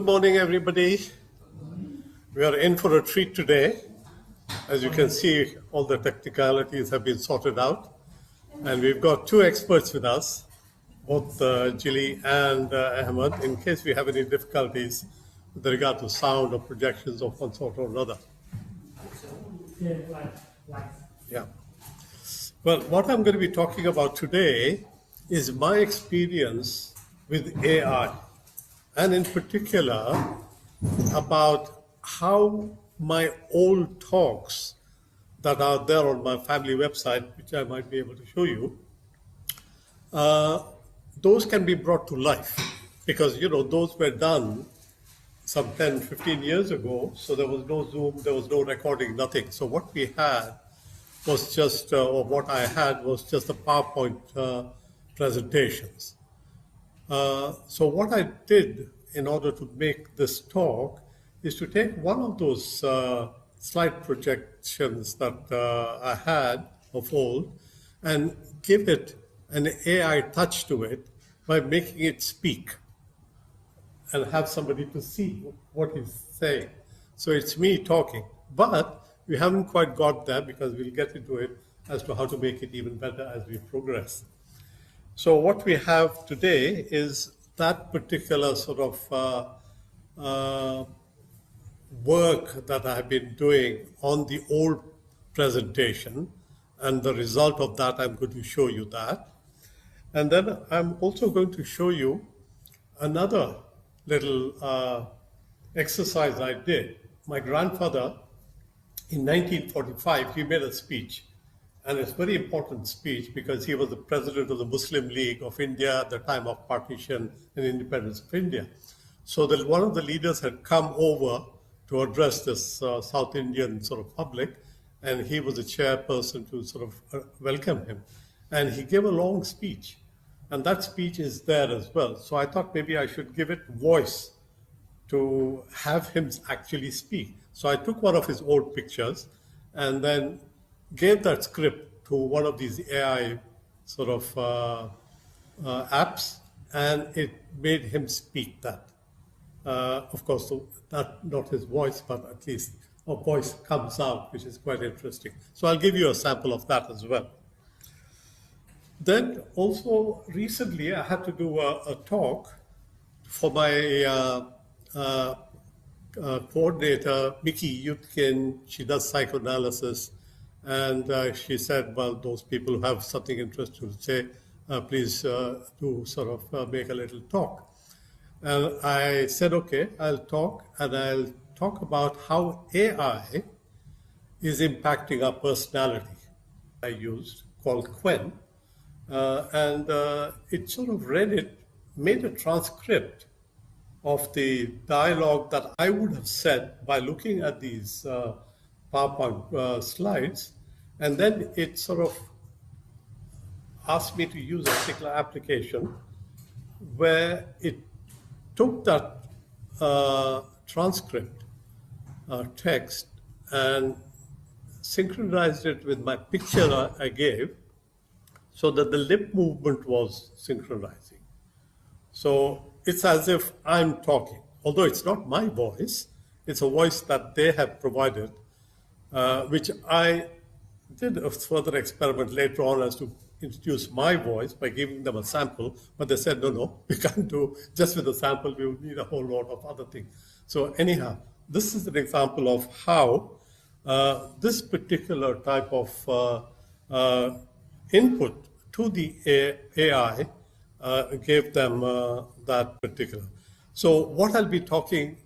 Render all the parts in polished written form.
Good morning, everybody. We are in for a treat today. As you can see, all the technicalities have been sorted out. And we've got two experts with us, both Jilly and Ahmed, in case we have any difficulties with regard to sound or projections of one sort or another. Yeah. Well, what I'm going to be talking about today is my experience with AI, and in particular about how my old talks that are there on my family website, which I might be able to show you, those can be brought to life because, those were done some 10, 15 years ago. So there was no Zoom, there was no recording, nothing. So what we had was just, or what I had was just the PowerPoint presentations. So what I did in order to make this talk is to take one of those slide projections that I had of old and give it an AI touch to it by making it speak and have somebody to see what he's saying. So it's me talking, but we haven't quite got there because we'll get into it as to how to make it even better as we progress. So what we have today is that particular sort of work that I have been doing on the old presentation, and the result of that, I'm going to show you that. And then I'm also going to show you another little exercise I did. My grandfather, in 1945, he made a speech. And it's a very important speech because he was the president of the Muslim League of India at the time of partition and independence of India. So that one of the leaders had come over to address this South Indian sort of public, and he was the chairperson to sort of welcome him. And he gave a long speech, and that speech is there as well. So I thought maybe I should give it voice to have him actually speak. So I took one of his old pictures and then gave that script to one of these AI sort of apps, and it made him speak that. Of course, not his voice, but at least a voice comes out, which is quite interesting. So I'll give you a sample of that as well. Then also recently I had to do a talk for my coordinator, Mickey Yutkin. She does psychoanalysis. And she said, well, those people who have something interesting to say, please do sort of make a little talk. And I said, okay, I'll talk, and I'll talk about how AI is impacting our personality. I used called Quen, and it sort of made a transcript of the dialogue that I would have said by looking at these PowerPoint slides, and then it sort of asked me to use a particular application where it took that transcript text and synchronized it with my picture I gave so that the lip movement was synchronizing. So it's as if I'm talking, although it's not my voice, it's a voice that they have provided, which I did a further experiment later on as to introduce my voice by giving them a sample, but they said, no, we can't do just with a sample, we would need a whole lot of other things. So anyhow, this is an example of how this particular type of input to the AI gave them that particular. So what I'll be talking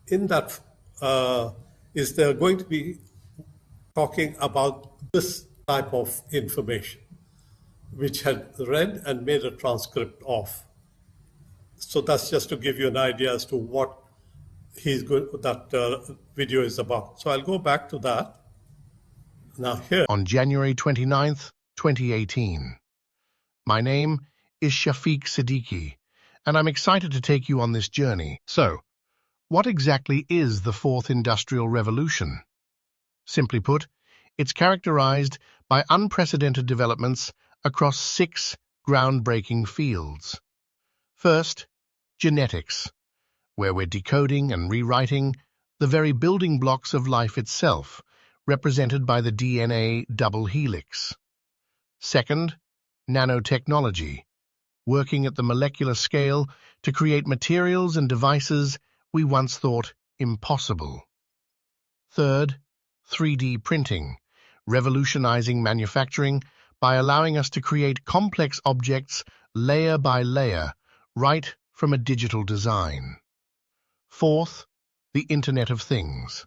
in that is they're going to be talking about this type of information, which had read and made a transcript of. So that's just to give you an idea as to what that video is about. So I'll go back to that. Now here. On January 29th, 2018. My name is Shafiq Siddiqui, and I'm excited to take you on this journey. So, what exactly is the Fourth Industrial Revolution? Simply put, it's characterized by unprecedented developments across 6 groundbreaking fields. First, genetics. where we're decoding and rewriting the very building blocks of life itself, represented by the DNA double helix. Second, nanotechnology, working at the molecular scale to create materials and devices we once thought impossible. Third, 3D printing, revolutionizing manufacturing by allowing us to create complex objects layer by layer, right from a digital design. Fourth, the Internet of Things,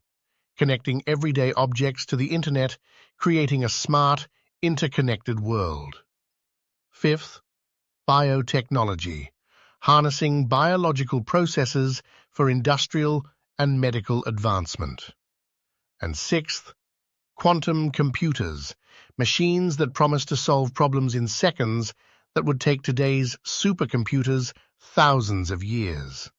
connecting everyday objects to the Internet, creating a smart, interconnected world. Fifth, biotechnology, harnessing biological processes for industrial and medical advancement. And sixth, quantum computers, machines that promise to solve problems in seconds that would take today's supercomputers thousands of years.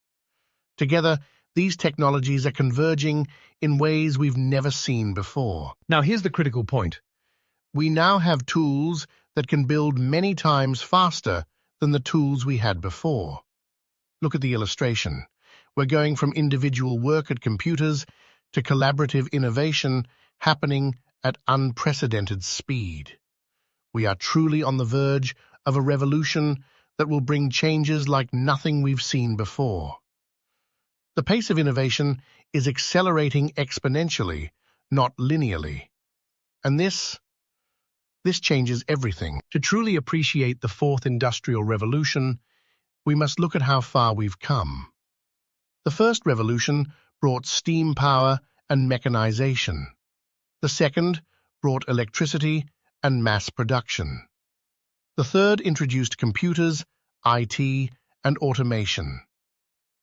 Together, these technologies are converging in ways we've never seen before. Now, here's the critical point. We now have tools that can build many times faster than the tools we had before. Look at the illustration. We're going from individual work at computers to collaborative innovation happening at unprecedented speed. We are truly on the verge of a revolution that will bring changes like nothing we've seen before. The pace of innovation is accelerating exponentially, not linearly. And this changes everything. To truly appreciate the fourth industrial revolution, we must look at how far we've come. The first revolution brought steam power and mechanization. The second brought electricity and mass production. The third introduced computers, IT, and automation.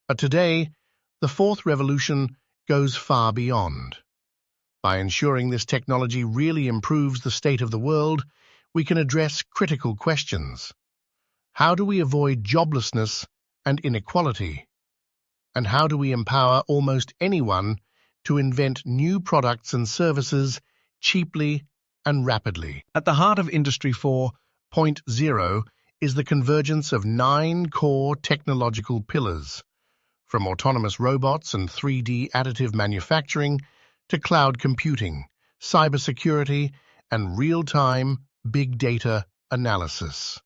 But today, the fourth revolution goes far beyond. By ensuring this technology really improves the state of the world, we can address critical questions. How do we avoid joblessness and inequality? And how do we empower almost anyone to invent new products and services cheaply and rapidly? At the heart of Industry 4.0 is the convergence of 9 core technological pillars, from autonomous robots and 3D additive manufacturing to cloud computing, cybersecurity, and real-time big data analysis.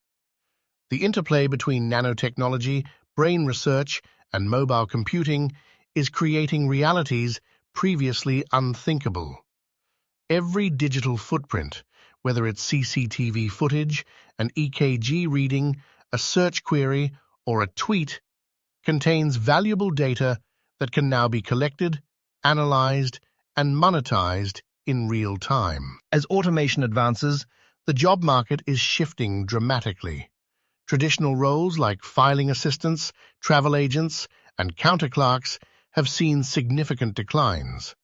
The interplay between nanotechnology, brain research, and mobile computing is creating realities previously unthinkable. Every digital footprint, whether it's CCTV footage, an EKG reading, a search query, or a tweet, contains valuable data that can now be collected, analyzed, and monetized in real time. As automation advances, the job market is shifting dramatically. Traditional roles like filing assistants, travel agents, and counterclerks have seen significant declines.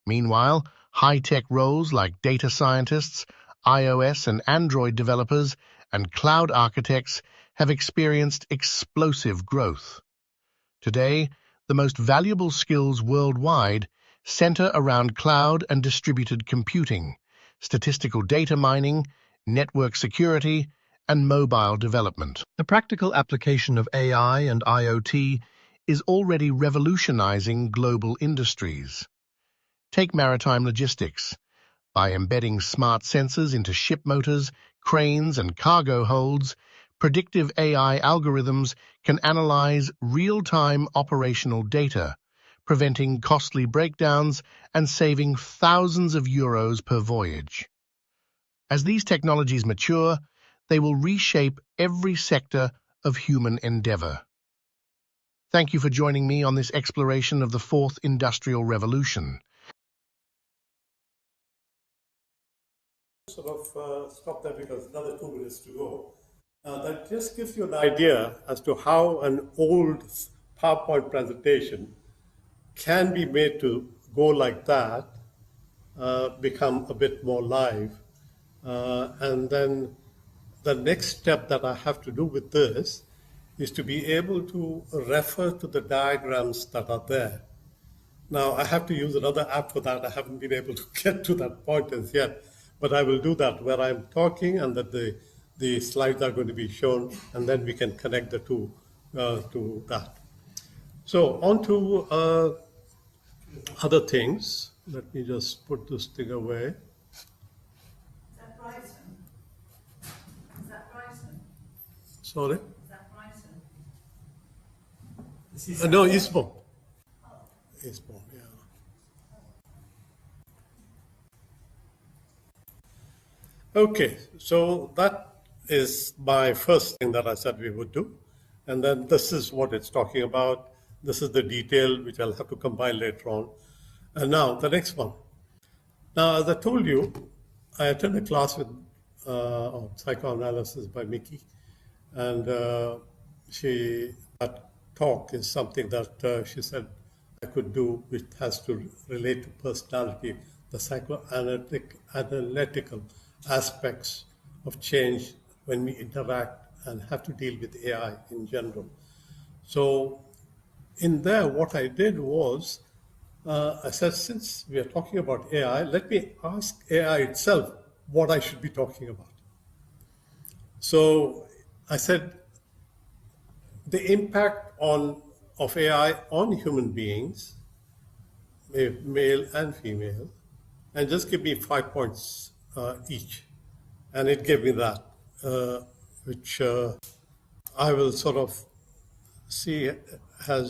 Meanwhile, high-tech roles like data scientists, iOS and Android developers, and cloud architects have experienced explosive growth. Today, the most valuable skills worldwide center around cloud and distributed computing, statistical data mining, network security, and mobile development. The practical application of AI and IoT is already revolutionizing global industries. Take maritime logistics. By embedding smart sensors into ship motors, cranes, and cargo holds, predictive AI algorithms can analyze real-time operational data, preventing costly breakdowns and saving thousands of euros per voyage. As these technologies mature, they will reshape every sector of human endeavor. Thank you for joining me on this exploration of the fourth industrial revolution. Sort of stop there because another 2 minutes to go. That just gives you an idea as to how an old PowerPoint presentation can be made to go like that, become a bit more live. And then the next step that I have to do with this is to be able to refer to the diagrams that are there. Now, I have to use another app for that. I haven't been able to get to that point as yet, but I will do that where I'm talking and that the slides are going to be shown, and then we can connect the two to that. So on to other things. Let me just put this thing away. Is that Brighton? Is that Brighton? Sorry? Is that Brighton? No, Eastbourne. Eastbourne, yeah. Okay, so that is my first thing that I said we would do. And then this is what it's talking about. This is the detail which I'll have to combine later on. And now the next one. Now, as I told you, I attended a class with on psychoanalysis by Mickey, and that talk is something that she said I could do, which has to relate to personality, the psychoanalytical aspects of change when we interact and have to deal with AI in general. So in there, what I did was I said, since we are talking about AI, let me ask AI itself what I should be talking about. So I said, the impact of AI on human beings, male and female, and just give me 5 points each. And it gave me that, which I will sort of see has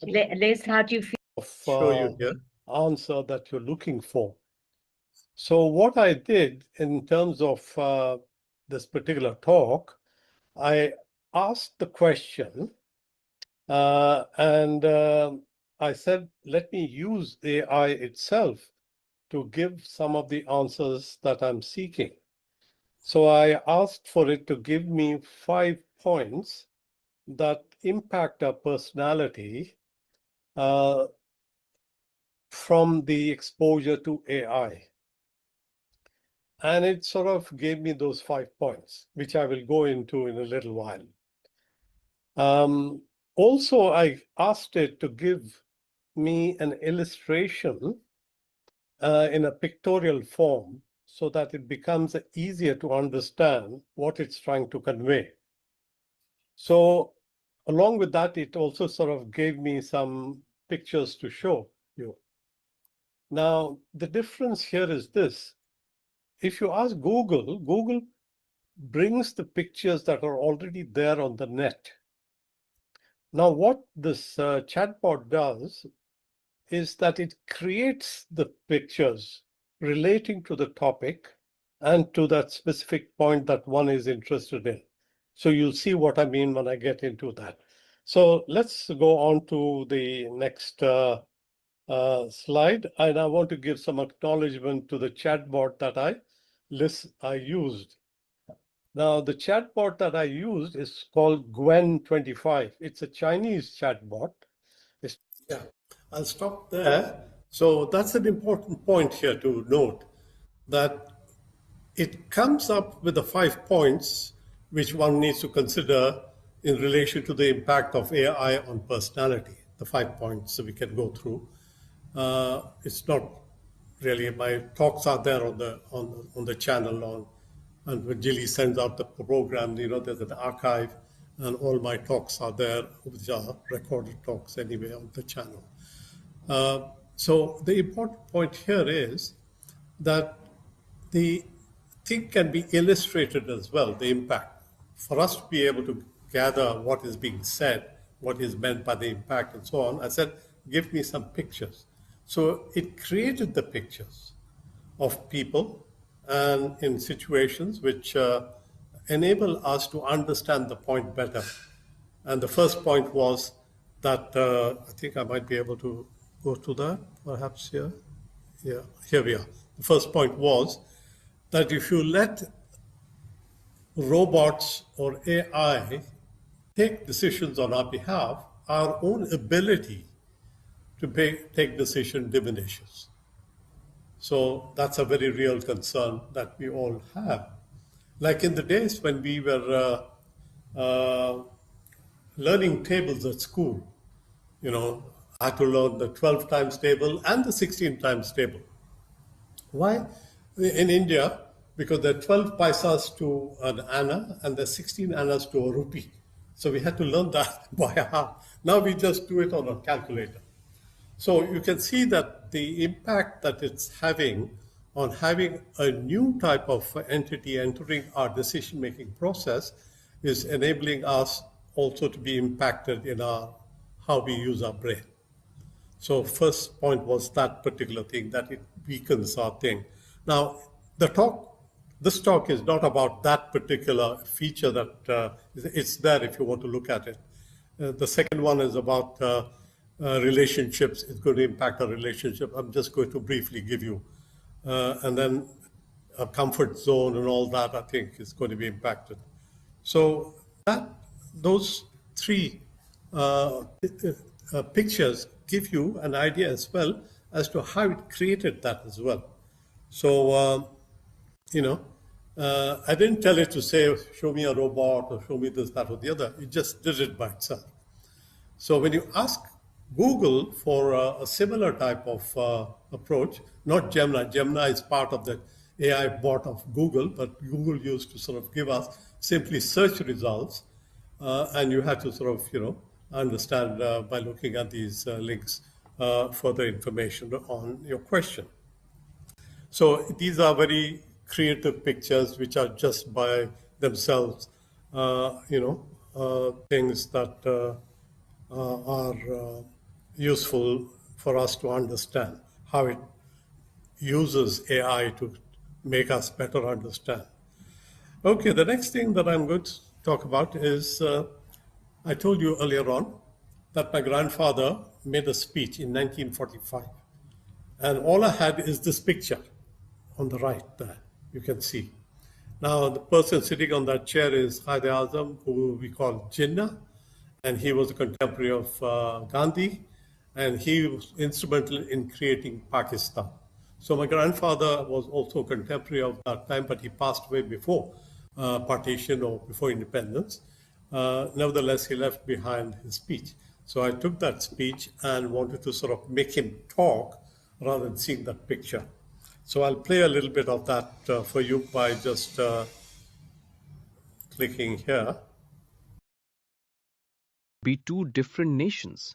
Liz, how do you feel? show you here answer that you're looking for. So what I did in terms of this particular talk, I asked the question and I said, let me use AI itself to give some of the answers that I'm seeking. So I asked for it to give me 5 points that impact our personality from the exposure to AI. And it sort of gave me those 5 points, which I will go into in a little while. Also, I asked it to give me an illustration in a pictorial form so that it becomes easier to understand what it's trying to convey. So along with that, it also sort of gave me some pictures to show you. Now, the difference here is this. If you ask Google, Google brings the pictures that are already there on the net. Now, what this chatbot does is that it creates the pictures relating to the topic and to that specific point that one is interested in. So you'll see what I mean when I get into that. So let's go on to the next slide. And I want to give some acknowledgement to the chatbot that I used. Now, the chatbot that I used is called Gwen25. It's a Chinese chatbot. Yeah, I'll stop there. So that's an important point here to note, that it comes up with the 5 points which one needs to consider in relation to the impact of AI on personality. The 5 points so we can go through. It's not really, my talks are there on the channel and when Jilly sends out the program, there's an archive and all my talks are there, which are recorded talks anyway on the channel. So the important point here is that the thing can be illustrated as well, the impact. For us to be able to gather what is being said, what is meant by the impact and so on, I said, give me some pictures. So it created the pictures of people and in situations which enable us to understand the point better. And the first point was that I think I might be able to go to that, perhaps here. Yeah, here we are. The first point was that if you let robots or AI take decisions on our behalf, our own ability to take decision diminishes. So that's a very real concern that we all have. Like in the days when we were learning tables at school, I had to learn the 12 times table and the 16 times table. Why? In India, because there are 12 paisas to an anna and there are 16 annas to a rupee. So we had to learn that by heart. Now we just do it on a calculator. So you can see that the impact that it's having on having a new type of entity entering our decision-making process is enabling us also to be impacted in our how we use our brain. So first point was that particular thing, that it weakens our thing. Now, this talk is not about that particular feature that it's there if you want to look at it. The second one is about relationships. It's going to impact our relationship. I'm just going to briefly give you. And then a comfort zone and all that, I think, is going to be impacted. So those three pictures give you an idea as well as to how it created that as well. So, I didn't tell it to say, show me a robot or show me this, that, or the other. It just did it by itself. So when you ask Google for a similar type of approach, not Gemini. Gemini is part of the AI bot of Google, but Google used to sort of give us simply search results, and you had to sort of, understand by looking at these links further information on your question. So these are very creative pictures which are just by themselves, things that are useful for us to understand how it uses AI to make us better understand. Okay, the next thing that I'm going to talk about is I told you earlier on that my grandfather made a speech in 1945. And all I had is this picture on the right there, you can see. Now, the person sitting on that chair is Qaid Azam, who we call Jinnah, and he was a contemporary of Gandhi, and he was instrumental in creating Pakistan. So my grandfather was also a contemporary of that time, but he passed away before partition or before independence. Nevertheless, he left behind his speech. So I took that speech and wanted to sort of make him talk rather than seeing that picture. So I'll play a little bit of that for you by just clicking here. Be two different nations.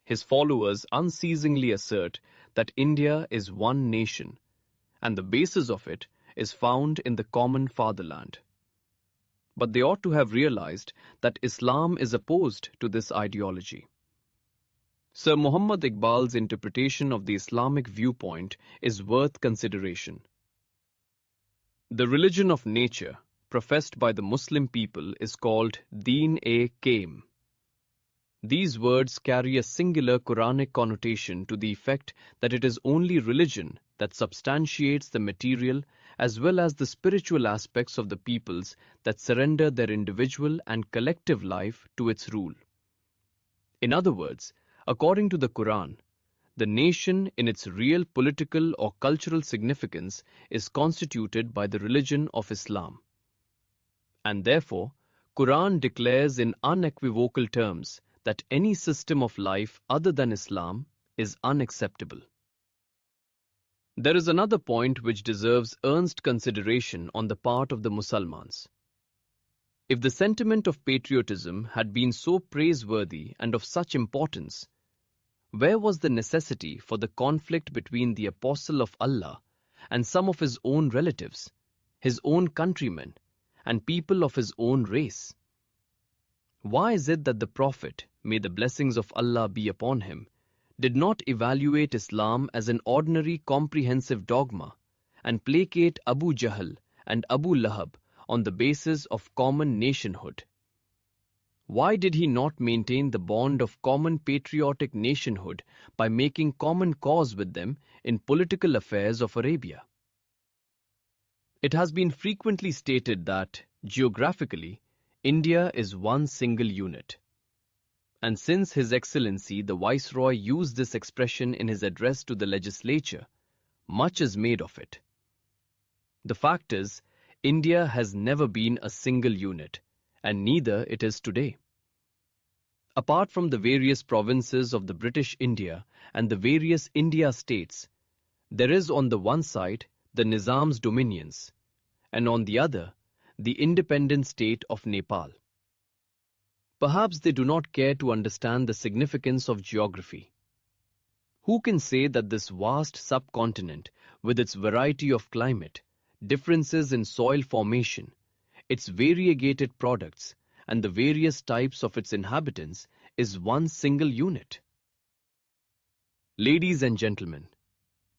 His followers unceasingly assert that India is one nation, and the basis of it is found in the common fatherland. But they ought to have realized that Islam is opposed to this ideology. Sir Muhammad Iqbal's interpretation of the Islamic viewpoint is worth consideration. The religion of nature professed by the Muslim people is called Deen-e-Kaim. These words carry a singular Quranic connotation to the effect that it is only religion that substantiates the material as well as the spiritual aspects of the peoples that surrender their individual and collective life to its rule. In other words, according to the Quran, the nation in its real political or cultural significance is constituted by the religion of Islam. And therefore, Quran declares in unequivocal terms that any system of life other than Islam is unacceptable. There is another point which deserves earnest consideration on the part of the Musalmans. If the sentiment of patriotism had been so praiseworthy and of such importance, where was the necessity for the conflict between the Apostle of Allah and some of his own relatives, his own countrymen, and people of his own race? Why is it that the Prophet, may the blessings of Allah be upon him, did not evaluate Islam as an ordinary comprehensive dogma and placate Abu Jahl and Abu Lahab on the basis of common nationhood? Why did he not maintain the bond of common patriotic nationhood by making common cause with them in political affairs of Arabia? It has been frequently stated that, geographically, India is one single unit. And since His Excellency the Viceroy used this expression in his address to the legislature, much is made of it. The fact is, India has never been a single unit, and neither it is today. Apart from the various provinces of the British India and the various India states, there is on the one side the Nizam's dominions, and on the other, the independent state of Nepal. Perhaps they do not care to understand the significance of geography. Who can say that this vast subcontinent, with its variety of climate, differences in soil formation, its variegated products, and the various types of its inhabitants, is one single unit? Ladies and gentlemen,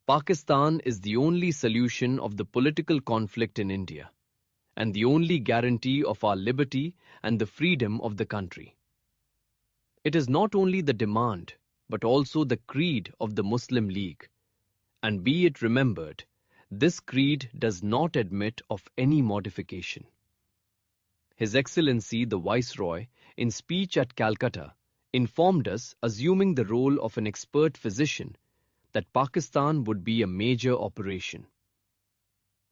Pakistan is the only solution of the political conflict in India, and the only guarantee of our liberty and the freedom of the country. It is not only the demand, but also the creed of the Muslim League. And be it remembered, this creed does not admit of any modification. His Excellency the Viceroy, in speech at Calcutta, informed us, assuming the role of an expert physician, that Pakistan would be a major operation.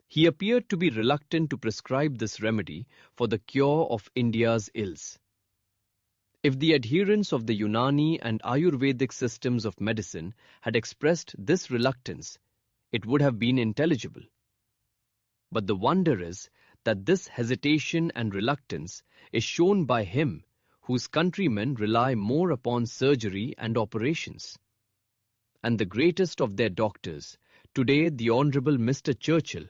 He appeared to be reluctant to prescribe this remedy for the cure of India's ills. If the adherents of the Unani and Ayurvedic systems of medicine had expressed this reluctance, it would have been intelligible. But the wonder is that this hesitation and reluctance is shown by him whose countrymen rely more upon surgery and operations. And the greatest of their doctors, today the Honourable Mr. Churchill,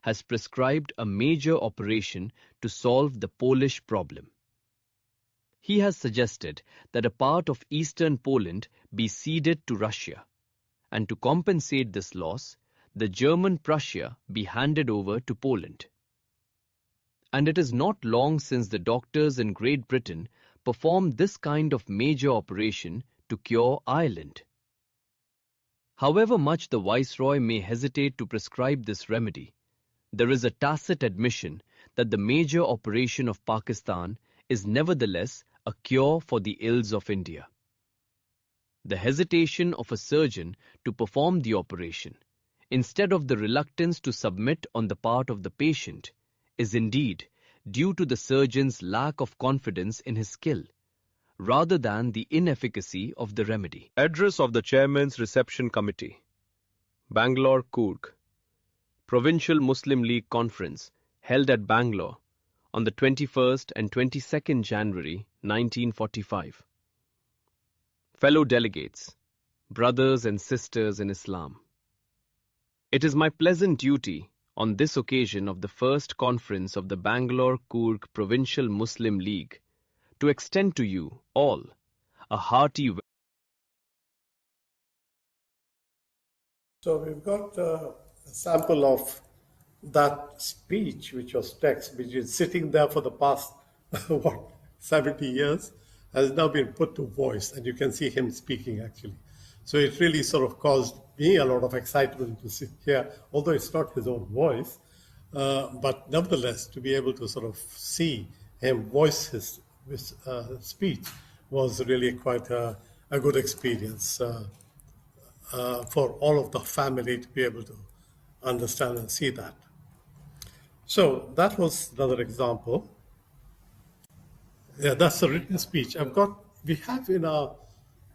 has prescribed a major operation to solve the Polish problem. He has suggested that a part of eastern Poland be ceded to Russia, and to compensate this loss, the German Prussia be handed over to Poland. And it is not long since the doctors in Great Britain performed this kind of major operation to cure Ireland. However much the Viceroy may hesitate to prescribe this remedy, there is a tacit admission that the major operation of Pakistan is nevertheless a cure for the ills of India. The hesitation of a surgeon to perform the operation, instead of the reluctance to submit on the part of the patient, is indeed due to the surgeon's lack of confidence in his skill, rather than the inefficacy of the remedy. Address of the Chairman's Reception Committee, Bangalore, Coorg, Provincial Muslim League Conference, held at Bangalore on the 21st and 22nd January 1945. Fellow delegates, brothers and sisters in Islam, it is my pleasant duty on this occasion of the first conference of the Bangalore-Coorg Provincial Muslim League to extend to you all a hearty welcome. So we've got a sample of that speech, which was text, which is sitting there for the past, 70 years, has now been put to voice, and you can see him speaking actually. So it really sort of caused me a lot of excitement to sit here, although it's not his own voice, but nevertheless, to be able to sort of see him voice his speech was really quite a good experience for all of the family to be able to understand and see that. So that was another example. Yeah, that's a written speech. We have in our,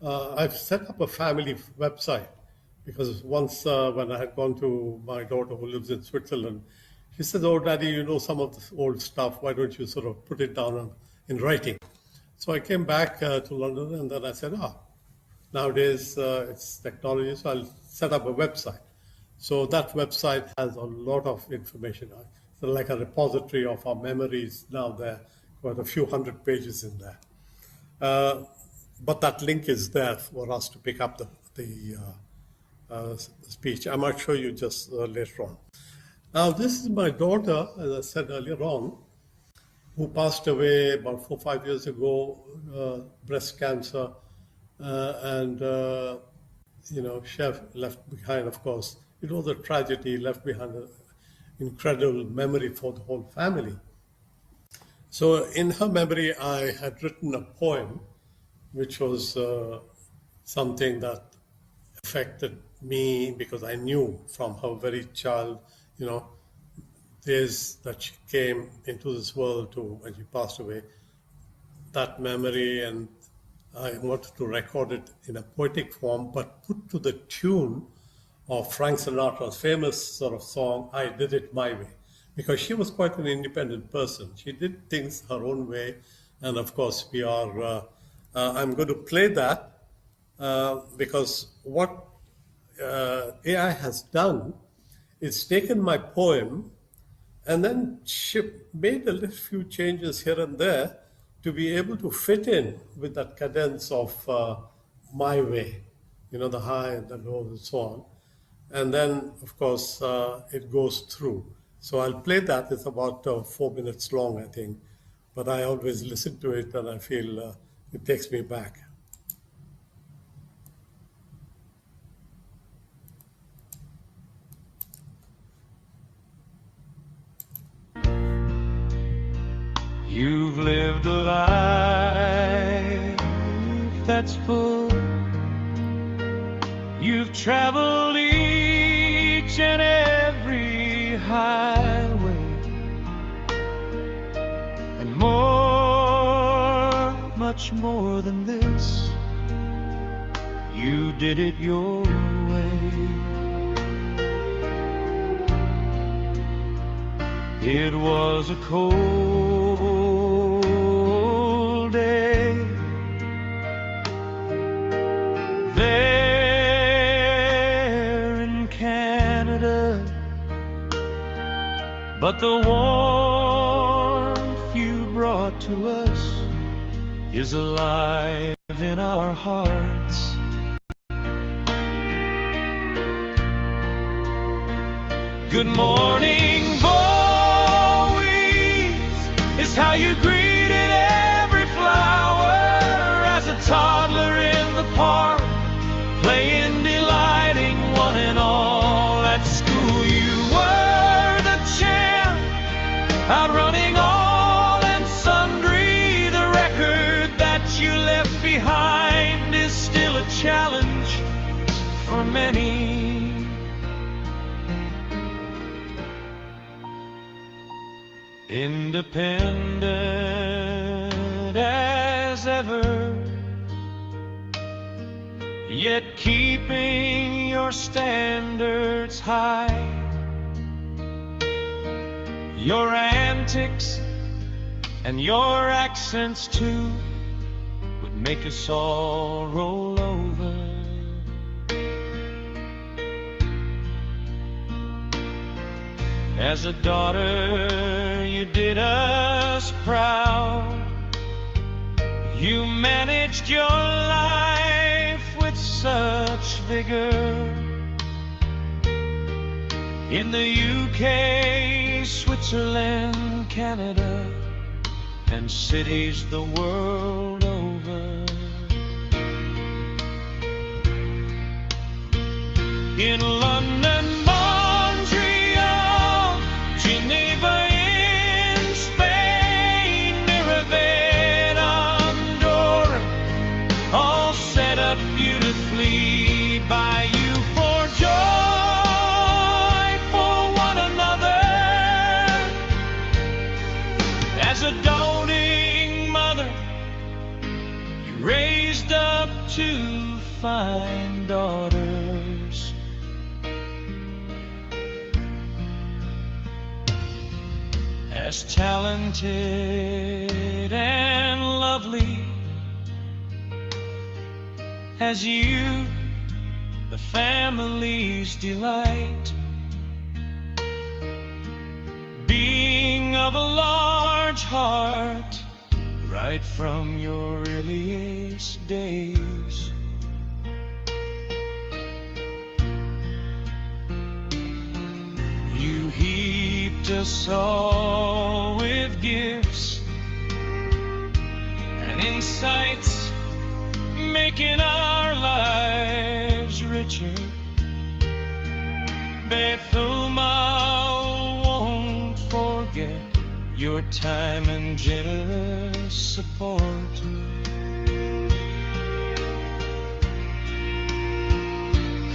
I've set up a family website because once when I had gone to my daughter who lives in Switzerland, she said, "Oh, Daddy, you know some of this old stuff. Why don't you sort of put it down in writing?" So I came back to London and then I said, nowadays it's technology, so I'll set up a website. So that website has a lot of information. It's like a repository of our memories now there, quite a few hundred pages in there. But that link is there for us to pick up the speech. I might show you just later on. Now, this is my daughter, as I said earlier on, who passed away about 4 or 5 years ago, breast cancer, and she left behind, of course. It was a tragedy, left behind an incredible memory for the whole family. So in her memory, I had written a poem, which was something that affected me because I knew from her very child, days that she came into this world to when she passed away, that memory, and I wanted to record it in a poetic form, but put to the tune of Frank Sinatra's famous sort of song, "I Did It My Way," because she was quite an independent person. She did things her own way, And of course, I'm going to play that because what AI has done is taken my poem and then made a little few changes here and there to be able to fit in with that cadence of my way, the high and the low and so on. And then, of course, it goes through. So I'll play that. It's about 4 minutes long, I think. But I always listen to it and I feel it takes me back. You've lived a life that's full. You've traveled each and every highway, and more, much more than this, you did it your way. It was a cold day there in Canada, but the warmth you brought to us is alive in our hearts. Good morning, boys, is how you greeted every flower as a toddler in the park, playing, delighting one and all. At school you were the champ, outrunning all and sundry. The record that you left behind is still a challenge for many. Independent as ever, yet keeping your standards high. Your antics and your accents too would make us all roll over. As a daughter, you did us proud. You managed your life with such vigor. In the UK, Switzerland, Canada, and cities the world over. In London, Geneva in Spain, Miravet, Andorra, all set up beautifully by you for joy for one another. As a doting mother, you raised up 2 fine daughters. As talented and lovely as you, the family's delight, being of a large heart right from your earliest days. You heaped us all with gifts and insights, making our lives richer. Bethuma won't forget your time and generous support.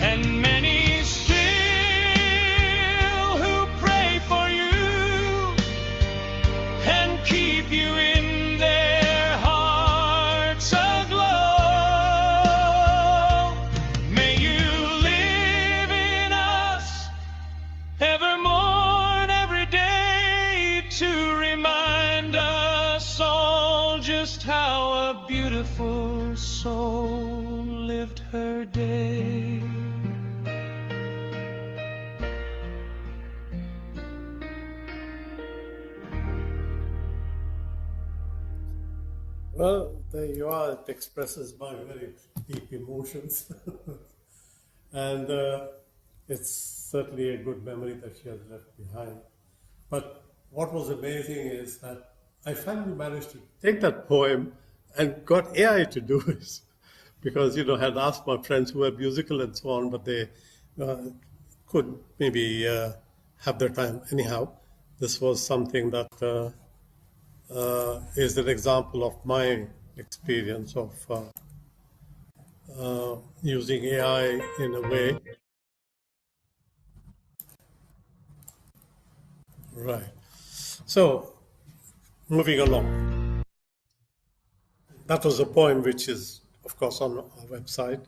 And many still who pray for you and keep you in their hearts aglow. May you live in us evermore and every day to remind us all just soul lived her day. Well, there you are. It expresses my very deep emotions. And it's certainly a good memory that she has left behind. But what was amazing is that I finally managed to take that poem and got AI to do it. Because, I had asked my friends who were musical and so on, but they uh, could maybe have their time. Anyhow, this was something that is an example of my experience of using AI in a way. Right. So, moving along. That was a poem which is, of course, on our website.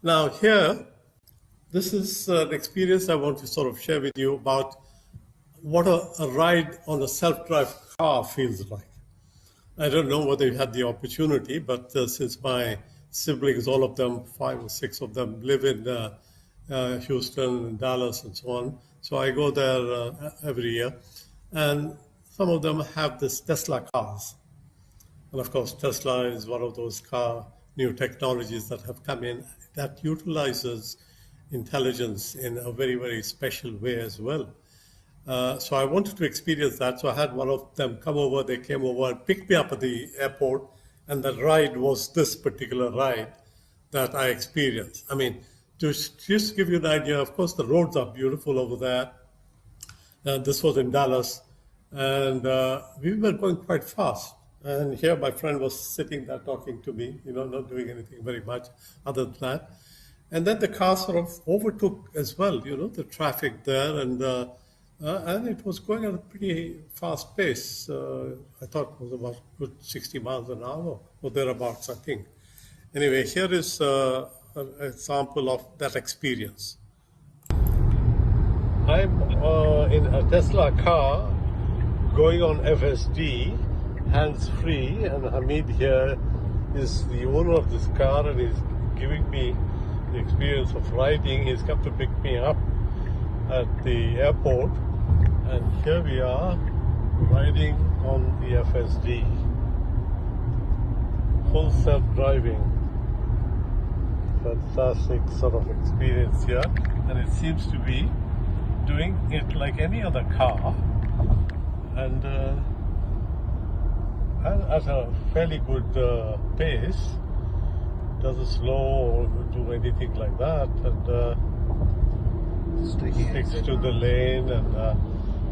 Now, here, this is an experience I want to sort of share with you about what a ride on a self-drive car feels like. I don't know whether you had the opportunity, but since my siblings, all of them, 5 or 6 of them, live in Houston, Dallas, and so on, so I go there every year, and some of them have this Tesla cars. And of course, Tesla is one of those new technologies that have come in that utilizes intelligence in a very, very special way as well. So I wanted to experience that. So I had one of them come over. They came over and picked me up at the airport. And the ride was this particular ride that I experienced. I mean, to just give you an idea, of course, the roads are beautiful over there. This was in Dallas. And we were going quite fast. And here my friend was sitting there talking to me, not doing anything very much other than that. And then the car sort of overtook as well, the traffic there. And it was going at a pretty fast pace. I thought it was about good 60 miles an hour or thereabouts, I think. Anyway, here is an example of that experience. I'm in a Tesla car going on FSD, hands-free, and Hamid here is the owner of this car and he's giving me the experience of riding. He's come to pick me up at the airport, and here we are riding on the FSD, full self-driving. Fantastic sort of experience here, and it seems to be doing it like any other car, and at a fairly good pace. Doesn't slow or do anything like that, and sticks to the lane, and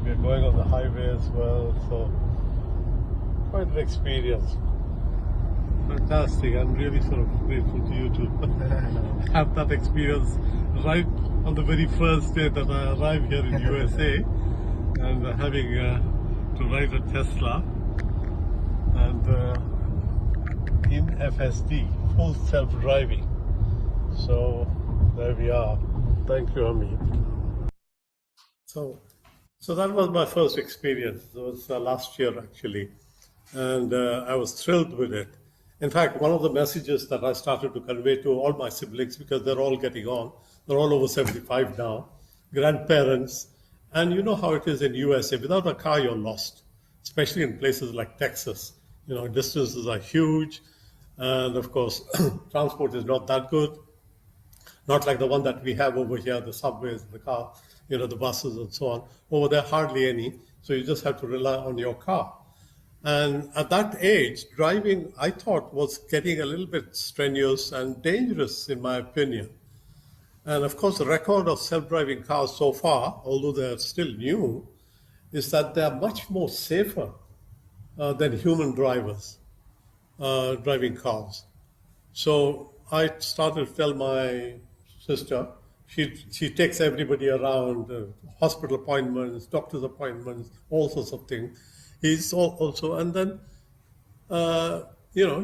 we're going on the highway as well, so quite an experience. Fantastic. I'm really sort of grateful to you to have that experience right on the very first day that I arrived here in USA, and having to ride a Tesla and in FSD, full self-driving. So there we are. Thank you, Amit. So that was my first experience. It was last year actually, and I was thrilled with it. In fact, one of the messages that I started to convey to all my siblings, because they're all getting on, they're all over 75 now, grandparents, and you know how it is in USA. Without a car, you're lost, especially in places like Texas. Distances are huge, and of course, transport is not that good. Not like the one that we have over here, the subways, the car, the buses and so on. Over there, hardly any. So you just have to rely on your car. And at that age, driving, I thought, was getting a little bit strenuous and dangerous, in my opinion. And of course, the record of self-driving cars so far, although they're still new, is that they're much more safer than human drivers driving cars. So I started to tell my sister, she takes everybody around, hospital appointments, doctor's appointments, all sorts of things. He's also, and then,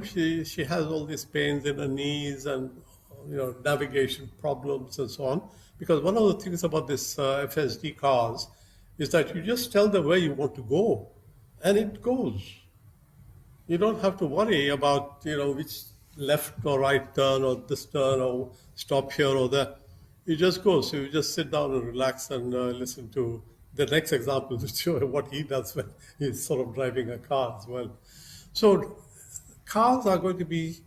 she has all these pains in her knees and, navigation problems and so on. Because one of the things about this FSD cars is that you just tell them where you want to go, and it goes. You don't have to worry about, which left or right turn or this turn or stop here or there. You just go. So you just sit down and relax and listen to the next example to show what he does when he's sort of driving a car as well. So cars are going to be,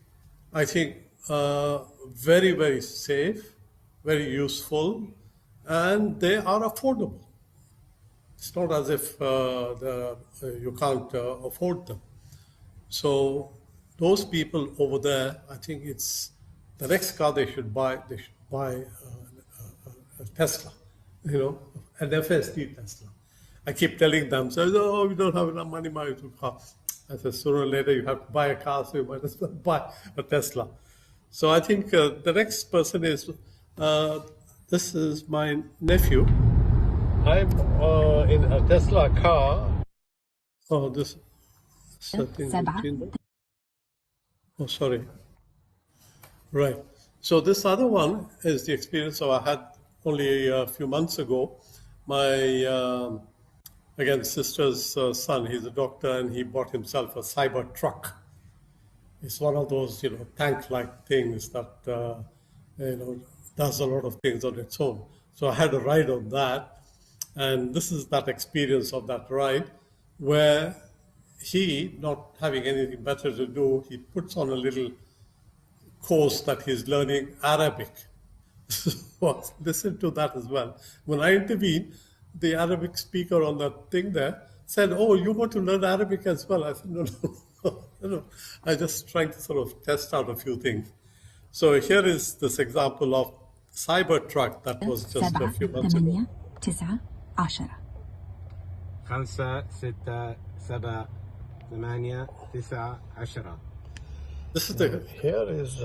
I think, very, very safe, very useful, and they are affordable. It's not as if you can't afford them. So those people over there, I think it's the next car they should buy. They should buy a Tesla, an FSD Tesla. I keep telling them, so, oh, we don't have enough money to buy a car. I said, sooner or later you have to buy a car, so you might as well buy a Tesla. So I think the next person is, this is my nephew. I'm in a Tesla car. Oh, this thing. Oh, sorry. Right. So this other one is the experience I had only a few months ago. My, again, sister's son, he's a doctor, and he bought himself a cyber truck. It's one of those, tank-like things that, does a lot of things on its own. So I had a ride on that, and this is that experience of that ride where he, not having anything better to do, he puts on a little course that he's learning Arabic. So listen to that as well. When I intervened, the Arabic speaker on that thing there said, "Oh, you want to learn Arabic as well?" I said, "No, no. I just trying to sort of test out a few things." So here is this example of Cybertruck that was just a few months ago. 9 10 5 6 7 8 9 10 This is the Here is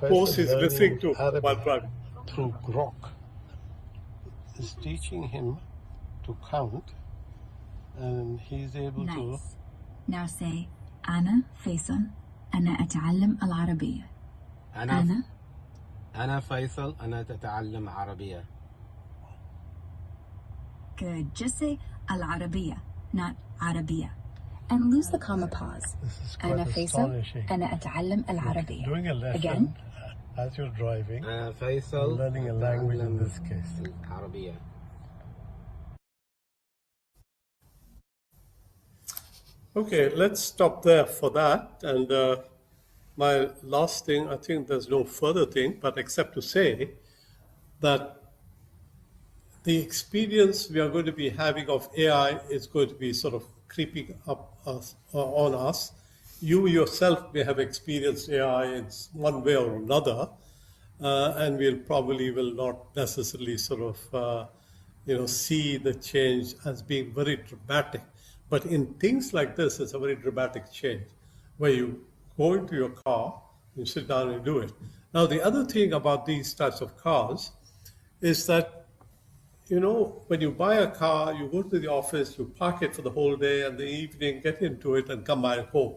course he's listening to while driving. through Grok. Is teaching him to count, and he's able Nice. Now say أنا فيصل أنا أتعلم العربية. أنا فيصل أنا أتعلم عربية. Good. Just say العربية, not عربية. And lose the comma pause. This is quite أنا فيصل astonishing. أنا أتعلم العربية. Doing a lesson Again. as you're driving, أنا فيصل learning a language in this case. عربية. Okay, let's stop there for that. And my last thing, I think there's no further thing, but except to say that the experience we are going to be having of AI is going to be sort of creeping up on us. You yourself may have experienced AI in one way or another, and we'll probably will not necessarily sort of see the change as being very dramatic. But in things like this, it's a very dramatic change, where you go into your car, you sit down and do it. Now, the other thing about these types of cars is that, when you buy a car, you go to the office, you park it for the whole day, and the evening get into it and come back home,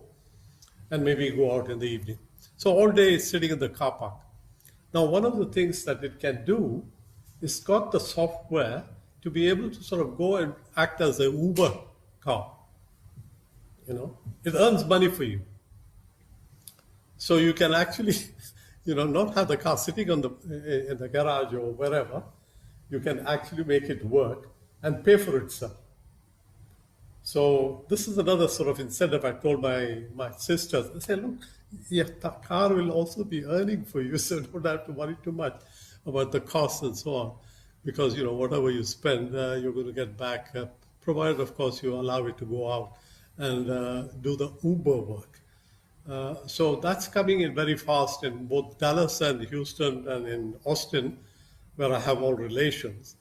and maybe go out in the evening. So all day it's sitting in the car park. Now, one of the things that it can do is got the software to be able to sort of go and act as an Uber car. It earns money for you. So you can actually, not have the car sitting in the garage or wherever. You can actually make it work and pay for itself. So this is another sort of incentive I told my sisters. I said, look, the car will also be earning for you, so don't have to worry too much about the costs and so on. Because, whatever you spend, you're going to get back, provided, of course, you allow it to go out and do the Uber work. So that's coming in very fast in both Dallas and Houston and in Austin, where I have all relations.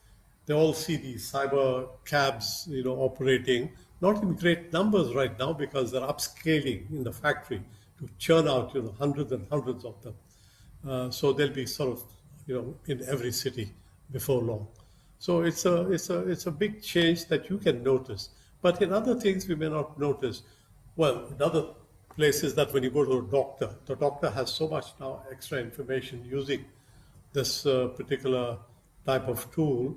They all see these cyber cabs, operating, not in great numbers right now because they're upscaling in the factory to churn out, hundreds and hundreds of them. So they'll be sort of, in every city before long. So it's a big change that you can notice. But in other things we may not notice. Well, in other places that when you go to a doctor, the doctor has so much now extra information using this particular type of tool.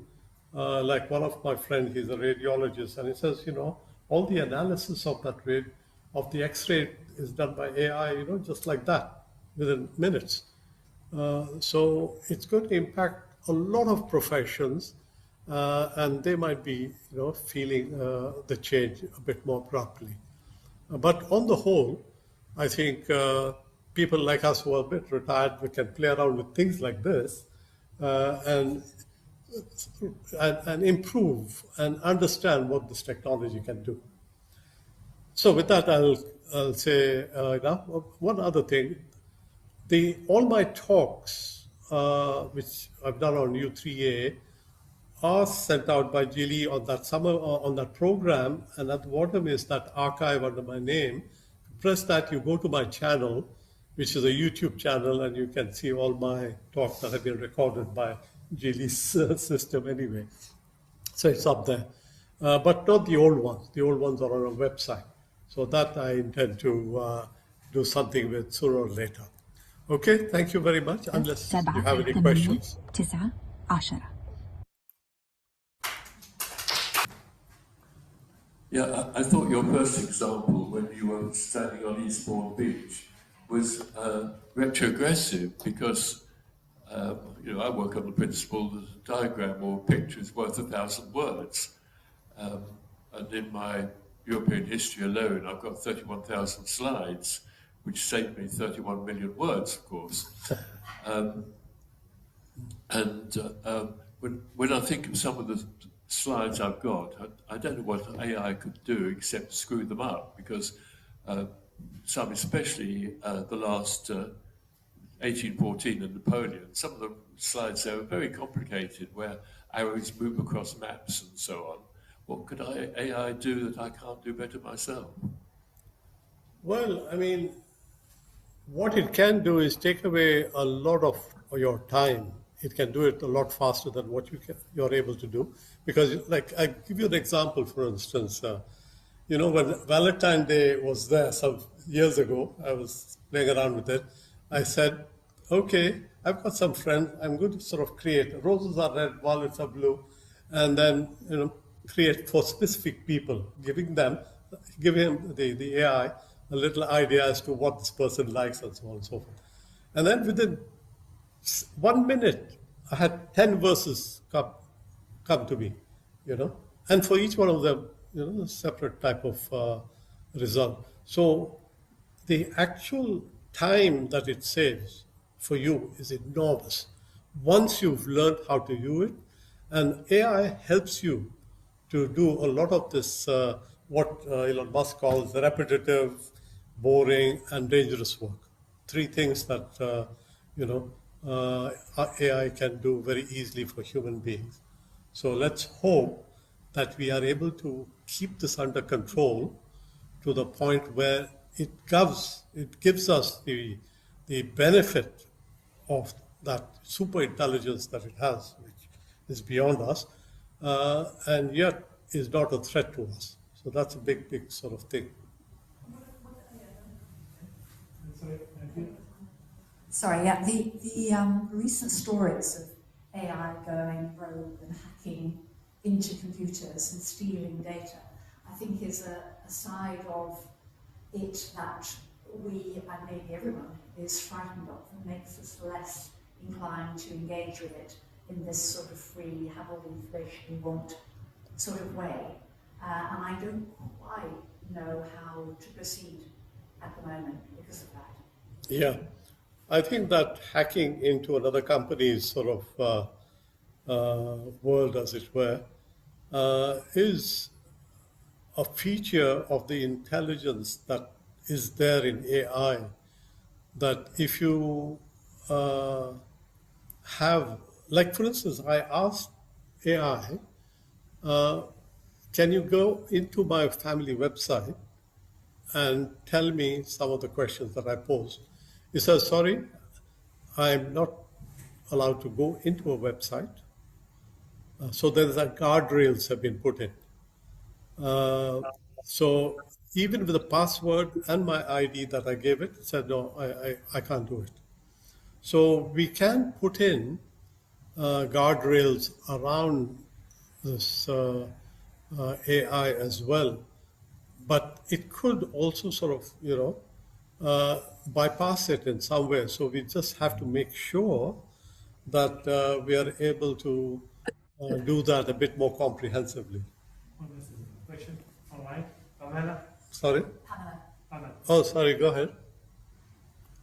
Like one of my friends, he's a radiologist, and he says, all the analysis of that of the X-ray is done by AI, just like that. within minutes. So it's going to impact a lot of professions, and they might be, feeling the change a bit more properly. But on the whole, I think people like us who are a bit retired, we can play around with things like this, and improve and understand what this technology can do. So with that, I'll say one other thing. All my talks, which I've done on U3A, are sent out by Jilly on that on that program, and at the bottom is that archive under my name. Press that, you go to my channel, which is a YouTube channel, and you can see all my talks that have been recorded by Jilly's system anyway. So it's up there, but not the old ones. The old ones are on a website. So that I intend to do something with sooner or later. Okay, thank you very much. Unless you have any questions. 9 10. Yeah, I thought your first example when you were standing on Eastbourne Beach was retrogressive because, I work on the principle that a diagram or a picture is worth 1,000 words. And in my European history alone, I've got 31,000 slides, which saved me 31 million words, of course. When I think of some of the slides I've got, I don't know what AI could do except screw them up, because some, especially the last 1814 and Napoleon, some of the slides there are very complicated, where arrows move across maps and so on. What could AI do that I can't do better myself? Well, I mean, what it can do is take away a lot of your time. It can do it a lot faster than what you're able to do. Because, like, I give you an example, for instance. When Valentine's Day was there some years ago, I was playing around with it. I said, okay, I've got some friends. I'm going to sort of create, roses are red, violets are blue, and then, create for specific people, giving the AI a little idea as to what this person likes and so on and so forth. And then within 1 minute, I had 10 verses come to me, and for each one of them, a separate type of result. So the actual time that it saves for you is enormous once you've learned how to use it, and AI helps you to do a lot of this, what Elon Musk calls repetitive, boring, and dangerous work. Three things that AI can do very easily for human beings. So let's hope that we are able to keep this under control to the point where it gives us the benefit of that super intelligence that it has, which is beyond us, and yet is not a threat to us. So that's a big sort of thing. Sorry, yeah, the recent stories of AI going rogue and hacking into computers and stealing data, I think is a side of it that we, and maybe everyone, is frightened of, and makes us less inclined to engage with it in this sort of free, have all the information you want sort of way. And I don't quite know how to proceed at the moment because of that. Yeah. I think that hacking into another company's sort of world, as it were, is a feature of the intelligence that is there in AI. That if you have, like for instance, I asked AI, can you go into my family website and tell me some of the questions that I posed? He says, sorry, I'm not allowed to go into a website. So there's a guardrails have been put in. So even with the password and my ID that I gave it said, no, I can't do it. So we can put in guardrails around this AI as well, but it could also sort of, bypass it in some way. So we just have to make sure that we are able to do that a bit more comprehensively. Question online. Pamela? Sorry? Oh, sorry, go ahead.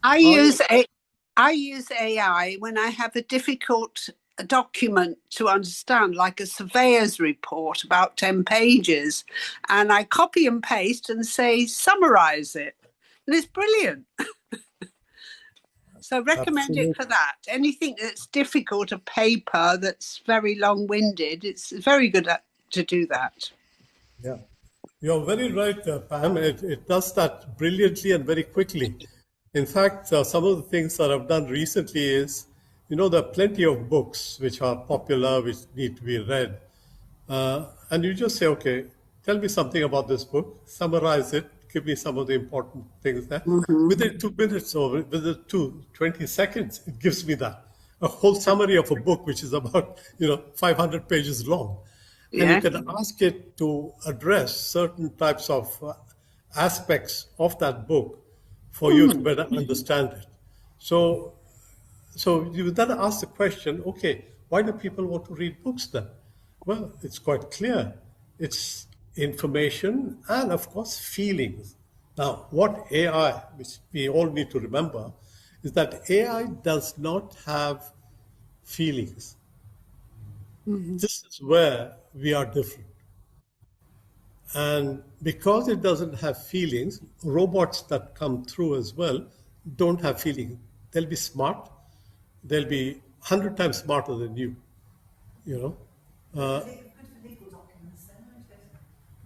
I use AI when I have a difficult document to understand, like a surveyor's report about 10 pages, and I copy and paste and say, summarize it. And it's brilliant. So recommend it for that. Anything that's difficult, a paper that's very long-winded, it's very good to do that. Yeah, you're very right, Pam. It does that brilliantly and very quickly. In fact, some of the things that I've done recently is, there are plenty of books which are popular, which need to be read. And you just say, okay, tell me something about this book, summarize it, give me some of the important things there. Within 2 minutes or within 20 seconds, it gives me that. A whole summary of a book, which is about, 500 pages long. And you can ask it to address certain types of aspects of that book for you to better understand it. So you then ask the question, okay, why do people want to read books then? Well, it's quite clear. It's information and, of course, feelings. Now, what AI, which we all need to remember, is that AI does not have feelings. This is where we are different. And because it doesn't have feelings, robots that come through as well don't have feelings. They'll be smart. They'll be 100 times smarter than you, Good for legal documents then, isn't it?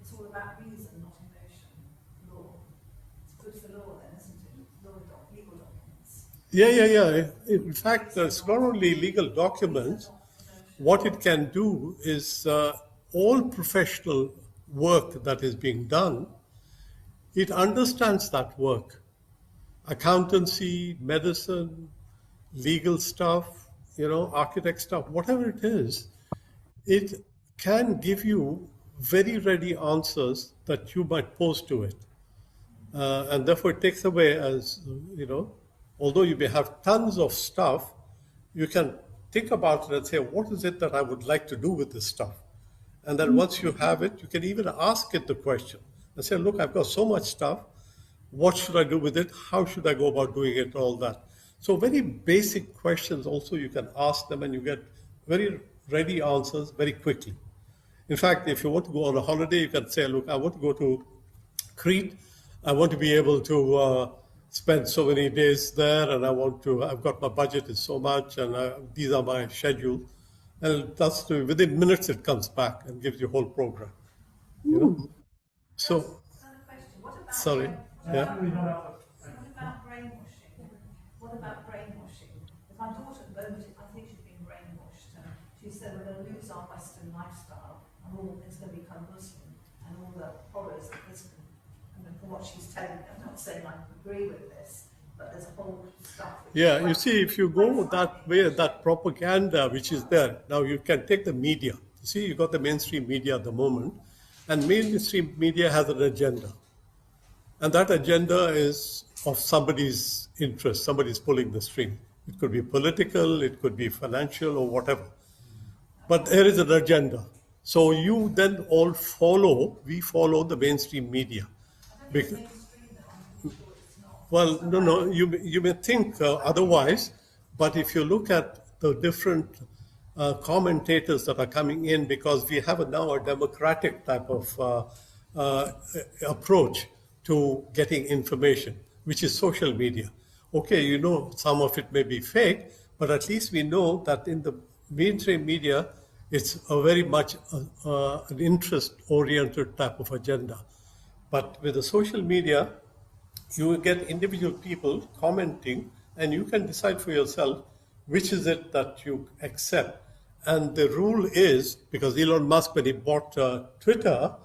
It's all about reason, not emotion, law. It's good for law then, isn't it? Legal documents. Yeah. In fact, it's not only legal documents. What it can do is all professional work that is being done, it understands that work. Accountancy, medicine, legal stuff, architect stuff, whatever it is, it can give you very ready answers that you might pose to it. And therefore it takes away although you may have tons of stuff, you can think about it and say, what is it that I would like to do with this stuff? And then once you have it, you can even ask it the question and say, look, I've got so much stuff. What should I do with it? How should I go about doing it? All that. So very basic questions also you can ask them and you get very ready answers very quickly. In fact, if you want to go on a holiday, you can say, look, I want to go to Crete. I want to be able to spend so many days there, and I've got my budget is so much, and these are my schedules. And that's within minutes it comes back and gives you a whole program. So, sorry. Yeah. What about brainwashing? What about brainwashing? My daughter at the moment, I think she's been brainwashed. She said we're going to lose our Western lifestyle and all it's going to become Muslim and all the horrors that this can. And from what she's telling me, I'm not saying I agree with this, but there's a whole stuff. Yeah, you see, if you go that way, that propaganda which is there, now you can take the media. You see, you got the mainstream media at the moment, and mainstream media has an agenda. And that agenda is of somebody's interest, somebody's pulling the string. It could be political, it could be financial, or whatever. But there is an agenda. So you then we follow the mainstream media. Well, no, you may think otherwise, but if you look at the different commentators that are coming in, because we have now a democratic type of approach to getting information, which is social media. Okay, some of it may be fake, but at least we know that in the mainstream media, it's a very much an interest-oriented type of agenda. But with the social media, you will get individual people commenting, and you can decide for yourself which is it that you accept. And the rule is, because Elon Musk, when he bought Twitter,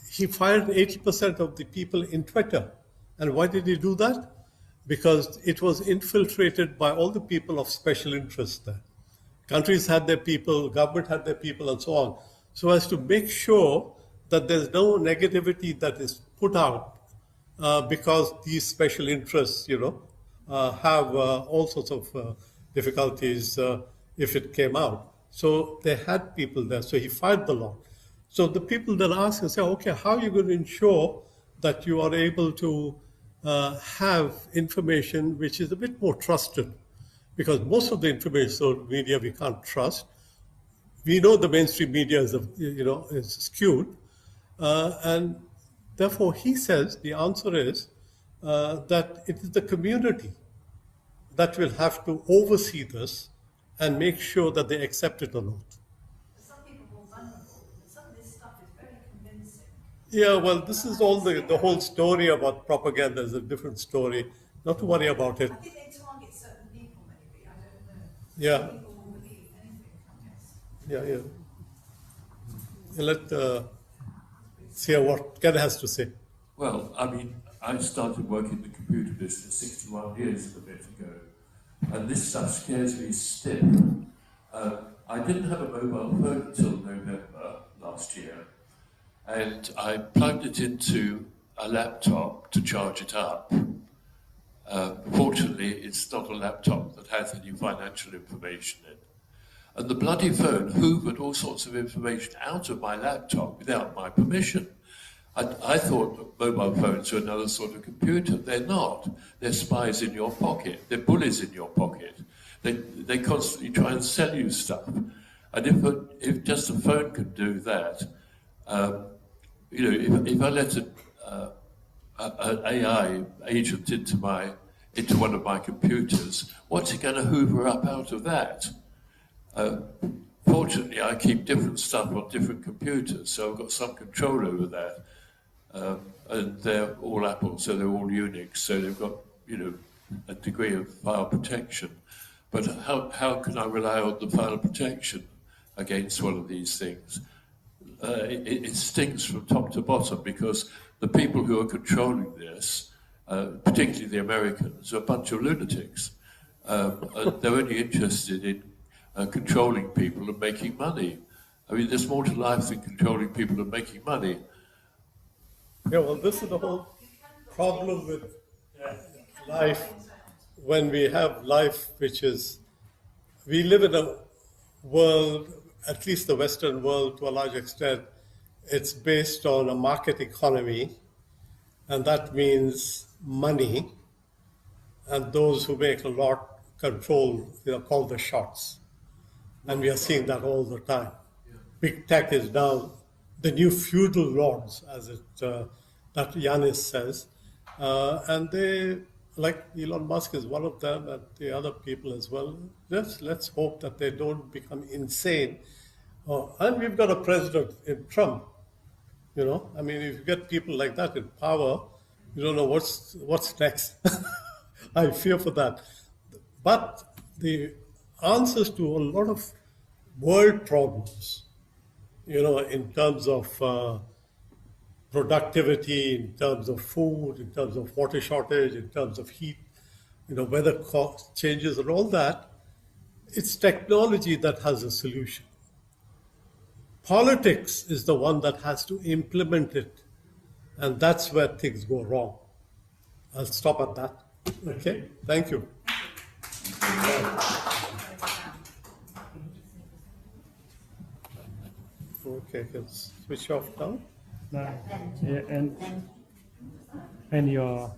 he fired 80% of the people in Twitter. And why did he do that? Because it was infiltrated by all the people of special interest there. Countries had their people, government had their people, and so on. So as to make sure that there's no negativity that is put out because these special interests, have all sorts of difficulties if it came out. So they had people there. So he filed the law. So the people then ask and say, okay, how are you going to ensure that you are able to have information which is a bit more trusted? Because most of the information media we can't trust. We know the mainstream media is skewed, and therefore he says the answer is that it is the community that will have to oversee this and make sure that they accept it or not. Some people are more vulnerable. Some of this stuff is very convincing. Yeah, well, this is all the whole story about propaganda is a different story. Not to worry about it. I think they target certain people, maybe. I don't know. Yeah. Some people will believe anything, I guess. Yeah. Let's see what Ken has to say. Well, I mean, I started working in the computer business 61 years and a bit ago, and this stuff scares me stiff. I didn't have a mobile phone until November last year, and I plugged it into a laptop to charge it up. Fortunately, it's not a laptop that has any financial information in. And the bloody phone hoovered all sorts of information out of my laptop without my permission. I thought that mobile phones were another sort of computer. They're not. They're spies in your pocket. They're bullies in your pocket. They constantly try and sell you stuff. And if just a phone could do that, if I let an AI agent into one of my computers, what's it going to hoover up out of that? Fortunately, I keep different stuff on different computers, so I've got some control over that. And they're all Apple, so they're all Unix, so they've got, a degree of file protection. But how can I rely on the file protection against one of these things? It stinks from top to bottom, because the people who are controlling this, particularly the Americans, are a bunch of lunatics. They're only interested in controlling people and making money. I mean, there's more to life than controlling people and making money. Yeah, well, this is the whole problem with life. When we have life, we live in a world, at least the Western world to a large extent, it's based on a market economy, and that means money, and those who make a lot control, call the shots. And we are seeing that all the time. Big tech is now the new feudal lords, as that Yanis says, and they, like Elon Musk is one of them, and the other people as well. Let's hope that they don't become insane. And we've got a president in Trump. I mean, if you get people like that in power, you don't know what's next. I fear for that. But the answers to a lot of world problems, in terms of productivity, in terms of food, in terms of water shortage, in terms of heat, weather changes and all that, it's technology that has a solution. Politics is the one that has to implement it, and that's where things go wrong. I'll stop at that. Okay, thank you. Okay, I can switch off now. Yeah, and your